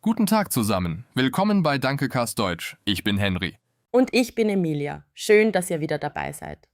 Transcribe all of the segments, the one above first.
Guten Tag zusammen. Willkommen bei Dankecast Deutsch. Ich bin Henry. Und ich bin Emilia. Schön, dass ihr wieder dabei seid.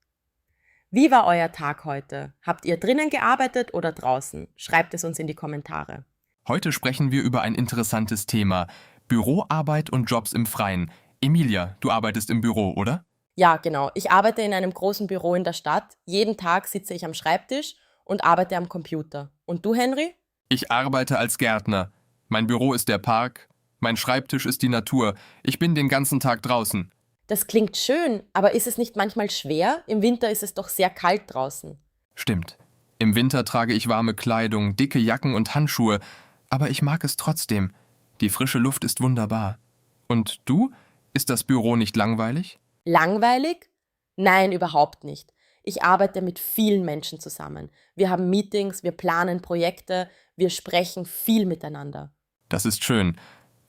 Wie war euer Tag heute? Habt ihr drinnen gearbeitet oder draußen? Schreibt es uns in die Kommentare. Heute sprechen wir über ein interessantes Thema: Büroarbeit und Jobs im Freien. Emilia, du arbeitest im Büro, oder? Ja, genau. Ich arbeite in einem großen Büro in der Stadt. Jeden Tag sitze ich am Schreibtisch und arbeite am Computer. Und du, Henry? Ich arbeite als Gärtner. Mein Büro ist der Park. Mein Schreibtisch ist die Natur. Ich bin den ganzen Tag draußen. Das klingt schön, aber ist es nicht manchmal schwer? Im Winter ist es doch sehr kalt draußen. Stimmt. Im Winter trage ich warme Kleidung, dicke Jacken und Handschuhe. Aber ich mag es trotzdem. Die frische Luft ist wunderbar. Und du? Ist das Büro nicht langweilig? Langweilig? Nein, überhaupt nicht. Ich arbeite mit vielen Menschen zusammen. Wir haben Meetings, wir planen Projekte, wir sprechen viel miteinander. Das ist schön.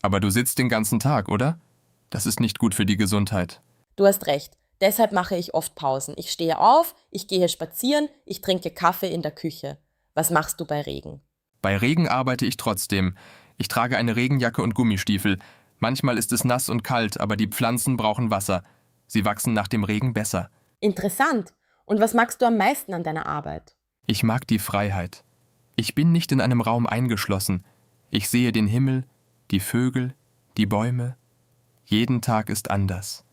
Aber du sitzt den ganzen Tag, oder? Das ist nicht gut für die Gesundheit. Du hast recht. Deshalb mache ich oft Pausen. Ich stehe auf, ich gehe spazieren, ich trinke Kaffee in der Küche. Was machst du bei Regen? Bei Regen arbeite ich trotzdem. Ich trage eine Regenjacke und Gummistiefel. Manchmal ist es nass und kalt, aber die Pflanzen brauchen Wasser. Sie wachsen nach dem Regen besser. Interessant. Und was magst du am meisten an deiner Arbeit? Ich mag die Freiheit. Ich bin nicht in einem Raum eingeschlossen. Ich sehe den Himmel, die Vögel, die Bäume. Jeden Tag ist anders.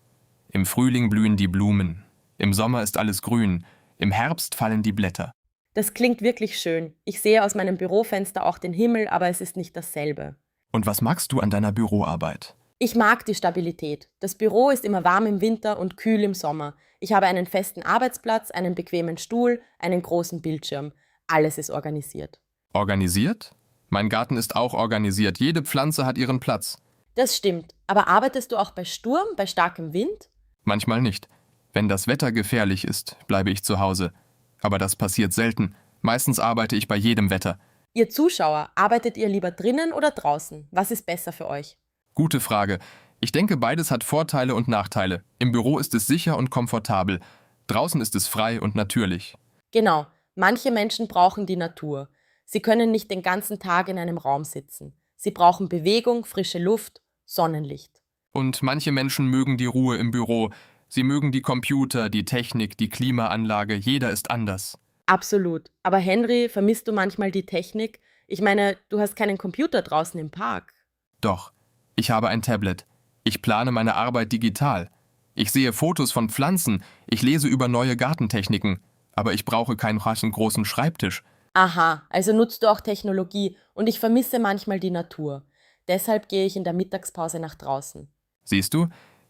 Im Frühling blühen die Blumen. Im Sommer ist alles grün. Im Herbst fallen die Blätter. Das klingt wirklich schön. Ich sehe aus meinem Bürofenster auch den Himmel, aber es ist nicht dasselbe. Und was magst du an deiner Büroarbeit? Ich mag die Stabilität. Das Büro ist immer warm im Winter und kühl im Sommer. Ich habe einen festen Arbeitsplatz, einen bequemen Stuhl, einen großen Bildschirm. Alles ist organisiert. Organisiert? Mein Garten ist auch organisiert. Jede Pflanze hat ihren Platz. Das stimmt. Aber arbeitest du auch bei Sturm, bei starkem Wind? Manchmal nicht. Wenn das Wetter gefährlich ist, bleibe ich zu Hause. Aber das passiert selten. Meistens arbeite ich bei jedem Wetter. Ihr Zuschauer, arbeitet ihr lieber drinnen oder draußen? Was ist besser für euch? Gute Frage. Ich denke, beides hat Vorteile und Nachteile. Im Büro ist es sicher und komfortabel. Draußen ist es frei und natürlich. Genau. Manche Menschen brauchen die Natur. Sie können nicht den ganzen Tag in einem Raum sitzen. Sie brauchen Bewegung, frische Luft, Sonnenlicht. Und manche Menschen mögen die Ruhe im Büro. Sie mögen die Computer, die Technik, die Klimaanlage. Jeder ist anders. Absolut. Aber Henry, vermisst du manchmal die Technik? Ich meine, du hast keinen Computer draußen im Park. Doch, ich habe ein Tablet. Ich plane meine Arbeit digital. Ich sehe Fotos von Pflanzen. Ich lese über neue Gartentechniken. Aber ich brauche keinen großen Schreibtisch. Aha, also nutzt du auch Technologie und ich vermisse manchmal die Natur. Deshalb gehe ich in der Mittagspause nach draußen. Siehst du,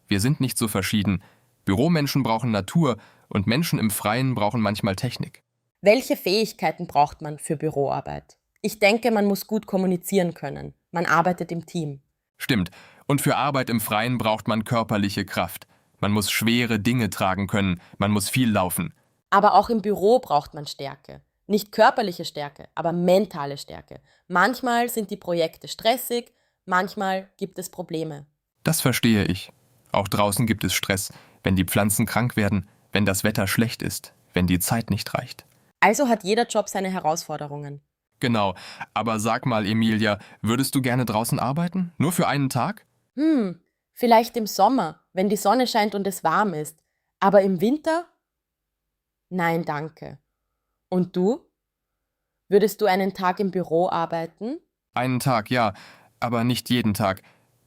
wir sind nicht so verschieden. Büromenschen brauchen Natur und Menschen im Freien brauchen manchmal Technik. Welche Fähigkeiten braucht man für Büroarbeit? Ich denke, man muss gut kommunizieren können. Man arbeitet im Team. Stimmt. Und für Arbeit im Freien braucht man körperliche Kraft. Man muss schwere Dinge tragen können. Man muss viel laufen. Aber auch im Büro braucht man Stärke. Nicht körperliche Stärke, aber mentale Stärke. Manchmal sind die Projekte stressig, manchmal gibt es Probleme. Das verstehe ich. Auch draußen gibt es Stress, wenn die Pflanzen krank werden, wenn das Wetter schlecht ist, wenn die Zeit nicht reicht. Also hat jeder Job seine Herausforderungen. Genau. Aber sag mal, Emilia, würdest du gerne draußen arbeiten? Nur für einen Tag? Vielleicht im Sommer, wenn die Sonne scheint und es warm ist. Aber im Winter? Nein, danke. Und du? Würdest du einen Tag im Büro arbeiten? Einen Tag, ja, aber nicht jeden Tag.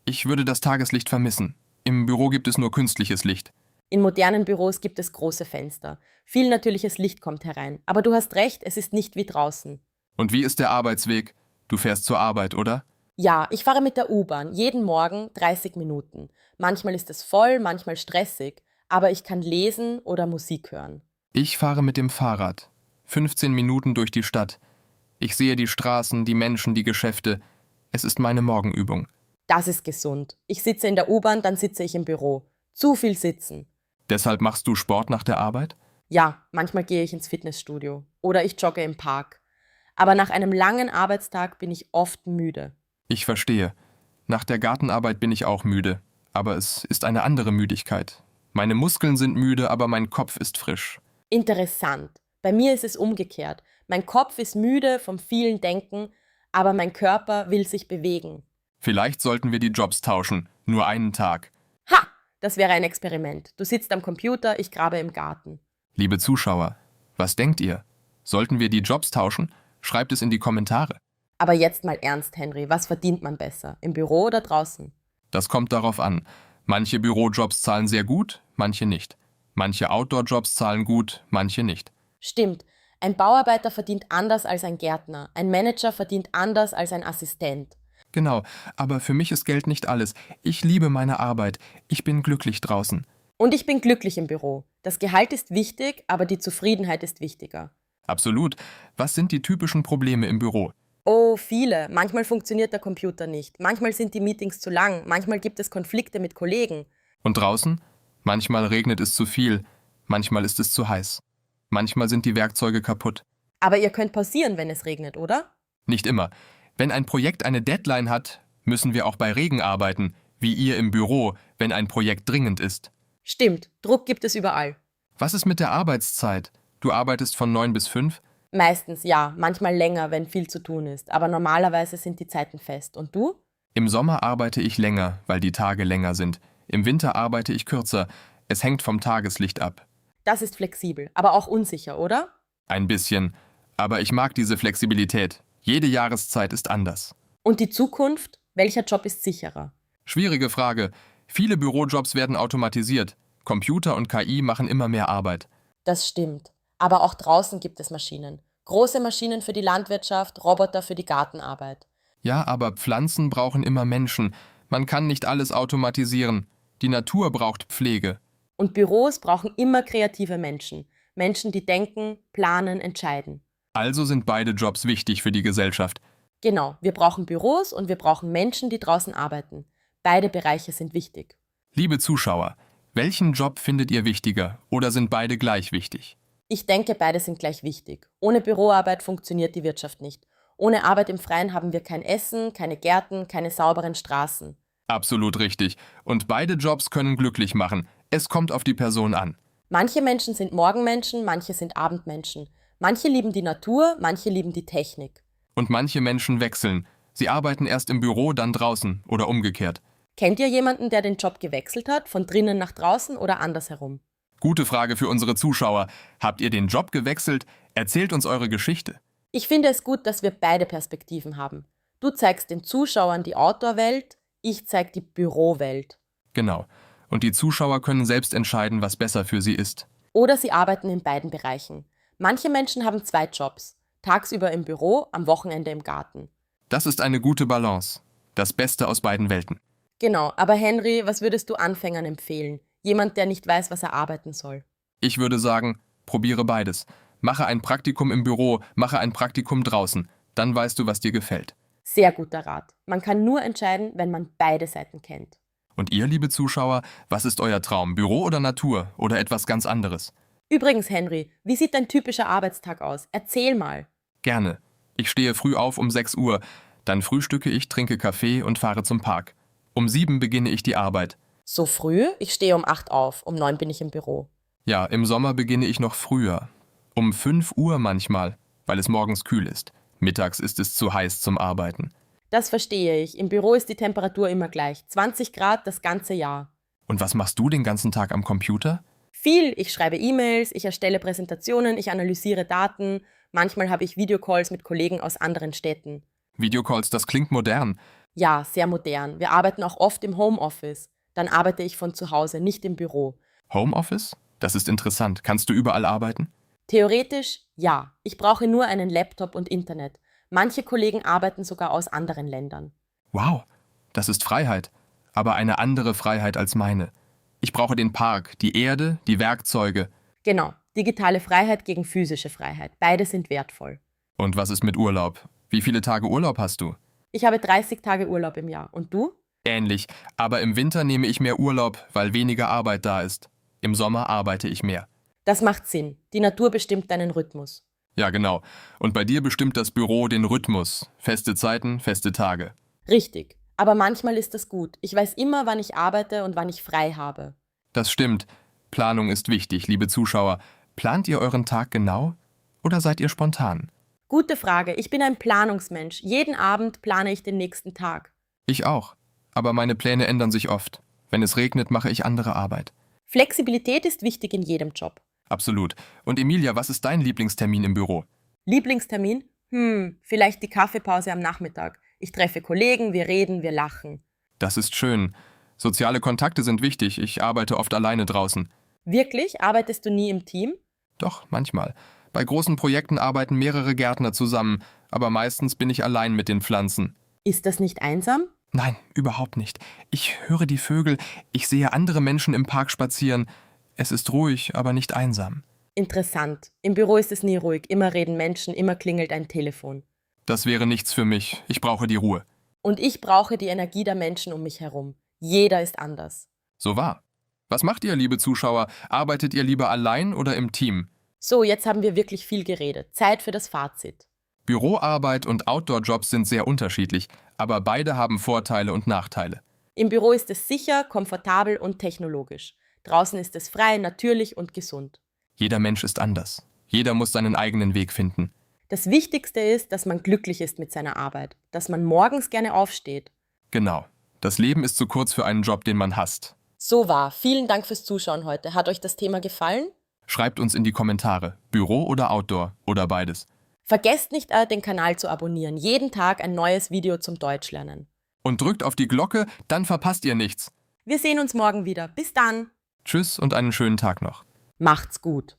Ich würde das Tageslicht vermissen. Im Büro gibt es nur künstliches Licht. In modernen Büros gibt es große Fenster. Viel natürliches Licht kommt herein. Aber du hast recht, es ist nicht wie draußen. Und wie ist der Arbeitsweg? Du fährst zur Arbeit, oder? Ja, ich fahre mit der U-Bahn jeden Morgen 30 Minuten. Manchmal ist es voll, manchmal stressig, aber ich kann lesen oder Musik hören. Ich fahre mit dem Fahrrad. 15 Minuten durch die Stadt. Ich sehe die Straßen, die Menschen, die Geschäfte. Es ist meine Morgenübung. Das ist gesund. Ich sitze in der U-Bahn, dann sitze ich im Büro. Zu viel sitzen. Deshalb machst du Sport nach der Arbeit? Ja, manchmal gehe ich ins Fitnessstudio oder ich jogge im Park. Aber nach einem langen Arbeitstag bin ich oft müde. Ich verstehe. Nach der Gartenarbeit bin ich auch müde. Aber es ist eine andere Müdigkeit. Meine Muskeln sind müde, aber mein Kopf ist frisch. Interessant. Bei mir ist es umgekehrt. Mein Kopf ist müde vom vielen Denken, aber mein Körper will sich bewegen. Vielleicht sollten wir die Jobs tauschen, nur einen Tag. Ha! Das wäre ein Experiment. Du sitzt am Computer, ich grabe im Garten. Liebe Zuschauer, was denkt ihr? Sollten wir die Jobs tauschen? Schreibt es in die Kommentare. Aber jetzt mal ernst, Henry, was verdient man besser? Im Büro oder draußen? Das kommt darauf an. Manche Bürojobs zahlen sehr gut, manche nicht. Manche Outdoor-Jobs zahlen gut, manche nicht. Stimmt. Ein Bauarbeiter verdient anders als ein Gärtner. Ein Manager verdient anders als ein Assistent. Genau, aber für mich ist Geld nicht alles. Ich liebe meine Arbeit. Ich bin glücklich draußen. Und ich bin glücklich im Büro. Das Gehalt ist wichtig, aber die Zufriedenheit ist wichtiger. Absolut. Was sind die typischen Probleme im Büro? Oh, viele. Manchmal funktioniert der Computer nicht. Manchmal sind die Meetings zu lang. Manchmal gibt es Konflikte mit Kollegen. Und draußen? Manchmal regnet es zu viel, manchmal ist es zu heiß. Manchmal sind die Werkzeuge kaputt. Aber ihr könnt pausieren, wenn es regnet, oder? Nicht immer. Wenn ein Projekt eine Deadline hat, müssen wir auch bei Regen arbeiten, wie ihr im Büro, wenn ein Projekt dringend ist. Stimmt, Druck gibt es überall. Was ist mit der Arbeitszeit? Du arbeitest von 9 bis 5? Meistens ja, manchmal länger, wenn viel zu tun ist. Aber normalerweise sind die Zeiten fest. Und du? Im Sommer arbeite ich länger, weil die Tage länger sind. Im Winter arbeite ich kürzer. Es hängt vom Tageslicht ab. Das ist flexibel, aber auch unsicher, oder? Ein bisschen. Aber ich mag diese Flexibilität. Jede Jahreszeit ist anders. Und die Zukunft? Welcher Job ist sicherer? Schwierige Frage. Viele Bürojobs werden automatisiert. Computer und KI machen immer mehr Arbeit. Das stimmt. Aber auch draußen gibt es Maschinen. Große Maschinen für die Landwirtschaft, Roboter für die Gartenarbeit. Ja, aber Pflanzen brauchen immer Menschen. Man kann nicht alles automatisieren. Die Natur braucht Pflege. Und Büros brauchen immer kreative Menschen. Menschen, die denken, planen, entscheiden. Also sind beide Jobs wichtig für die Gesellschaft. Genau, wir brauchen Büros und wir brauchen Menschen, die draußen arbeiten. Beide Bereiche sind wichtig. Liebe Zuschauer, welchen Job findet ihr wichtiger oder sind beide gleich wichtig? Ich denke, beide sind gleich wichtig. Ohne Büroarbeit funktioniert die Wirtschaft nicht. Ohne Arbeit im Freien haben wir kein Essen, keine Gärten, keine sauberen Straßen. Absolut richtig. Und beide Jobs können glücklich machen. Es kommt auf die Person an. Manche Menschen sind Morgenmenschen, manche sind Abendmenschen. Manche lieben die Natur, manche lieben die Technik. Und manche Menschen wechseln. Sie arbeiten erst im Büro, dann draußen oder umgekehrt. Kennt ihr jemanden, der den Job gewechselt hat, von drinnen nach draußen oder andersherum? Gute Frage für unsere Zuschauer. Habt ihr den Job gewechselt? Erzählt uns eure Geschichte. Ich finde es gut, dass wir beide Perspektiven haben. Du zeigst den Zuschauern die Outdoor-Welt, ich zeige die Bürowelt. Genau. Und die Zuschauer können selbst entscheiden, was besser für sie ist. Oder sie arbeiten in beiden Bereichen. Manche Menschen haben 2 Jobs. Tagsüber im Büro, am Wochenende im Garten. Das ist eine gute Balance. Das Beste aus beiden Welten. Genau, aber Henry, was würdest du Anfängern empfehlen? Jemand, der nicht weiß, was er arbeiten soll. Ich würde sagen, probiere beides. Mache ein Praktikum im Büro, mache ein Praktikum draußen. Dann weißt du, was dir gefällt. Sehr guter Rat. Man kann nur entscheiden, wenn man beide Seiten kennt. Und ihr, liebe Zuschauer, was ist euer Traum? Büro oder Natur? Oder etwas ganz anderes? Übrigens, Henry, wie sieht dein typischer Arbeitstag aus? Erzähl mal. Gerne. Ich stehe früh auf um 6 Uhr. Dann frühstücke ich, trinke Kaffee und fahre zum Park. Um 7 beginne ich die Arbeit. So früh? Ich stehe um 8 auf, um 9 bin ich im Büro. Ja, im Sommer beginne ich noch früher. Um 5 Uhr manchmal, weil es morgens kühl ist. Mittags ist es zu heiß zum Arbeiten. Das verstehe ich. Im Büro ist die Temperatur immer gleich. 20 Grad das ganze Jahr. Und was machst du den ganzen Tag am Computer? Viel. Ich schreibe E-Mails, ich erstelle Präsentationen, ich analysiere Daten. Manchmal habe ich Videocalls mit Kollegen aus anderen Städten. Videocalls, das klingt modern. Ja, sehr modern. Wir arbeiten auch oft im Homeoffice. Dann arbeite ich von zu Hause, nicht im Büro. Homeoffice? Das ist interessant. Kannst du überall arbeiten? Theoretisch ja. Ich brauche nur einen Laptop und Internet. Manche Kollegen arbeiten sogar aus anderen Ländern. Wow, das ist Freiheit. Aber eine andere Freiheit als meine. Ich brauche den Park, die Erde, die Werkzeuge. Genau, digitale Freiheit gegen physische Freiheit. Beide sind wertvoll. Und was ist mit Urlaub? Wie viele Tage Urlaub hast du? Ich habe 30 Tage Urlaub im Jahr. Und du? Ähnlich, aber im Winter nehme ich mehr Urlaub, weil weniger Arbeit da ist. Im Sommer arbeite ich mehr. Das macht Sinn. Die Natur bestimmt deinen Rhythmus. Ja, genau. Und bei dir bestimmt das Büro den Rhythmus. Feste Zeiten, feste Tage. Richtig. Aber manchmal ist das gut. Ich weiß immer, wann ich arbeite und wann ich frei habe. Das stimmt. Planung ist wichtig, liebe Zuschauer. Plant ihr euren Tag genau oder seid ihr spontan? Gute Frage. Ich bin ein Planungsmensch. Jeden Abend plane ich den nächsten Tag. Ich auch. Aber meine Pläne ändern sich oft. Wenn es regnet, mache ich andere Arbeit. Flexibilität ist wichtig in jedem Job. Absolut. Und Emilia, was ist dein Lieblingstermin im Büro? Lieblingstermin? Vielleicht die Kaffeepause am Nachmittag. Ich treffe Kollegen, wir reden, wir lachen. Das ist schön. Soziale Kontakte sind wichtig. Ich arbeite oft alleine draußen. Wirklich? Arbeitest du nie im Team? Doch, manchmal. Bei großen Projekten arbeiten mehrere Gärtner zusammen, aber meistens bin ich allein mit den Pflanzen. Ist das nicht einsam? Nein, überhaupt nicht. Ich höre die Vögel, ich sehe andere Menschen im Park spazieren. Es ist ruhig, aber nicht einsam. Interessant. Im Büro ist es nie ruhig. Immer reden Menschen, immer klingelt ein Telefon. Das wäre nichts für mich. Ich brauche die Ruhe. Und ich brauche die Energie der Menschen um mich herum. Jeder ist anders. So wahr. Was macht ihr, liebe Zuschauer? Arbeitet ihr lieber allein oder im Team? So, jetzt haben wir wirklich viel geredet. Zeit für das Fazit. Büroarbeit und Outdoor-Jobs sind sehr unterschiedlich, aber beide haben Vorteile und Nachteile. Im Büro ist es sicher, komfortabel und technologisch. Draußen ist es frei, natürlich und gesund. Jeder Mensch ist anders. Jeder muss seinen eigenen Weg finden. Das Wichtigste ist, dass man glücklich ist mit seiner Arbeit, dass man morgens gerne aufsteht. Genau. Das Leben ist zu kurz für einen Job, den man hasst. So war. Vielen Dank fürs Zuschauen heute. Hat euch das Thema gefallen? Schreibt uns in die Kommentare. Büro oder Outdoor oder beides. Vergesst nicht, den Kanal zu abonnieren. Jeden Tag ein neues Video zum Deutschlernen. Und drückt auf die Glocke, dann verpasst ihr nichts. Wir sehen uns morgen wieder. Bis dann. Tschüss und einen schönen Tag noch. Macht's gut.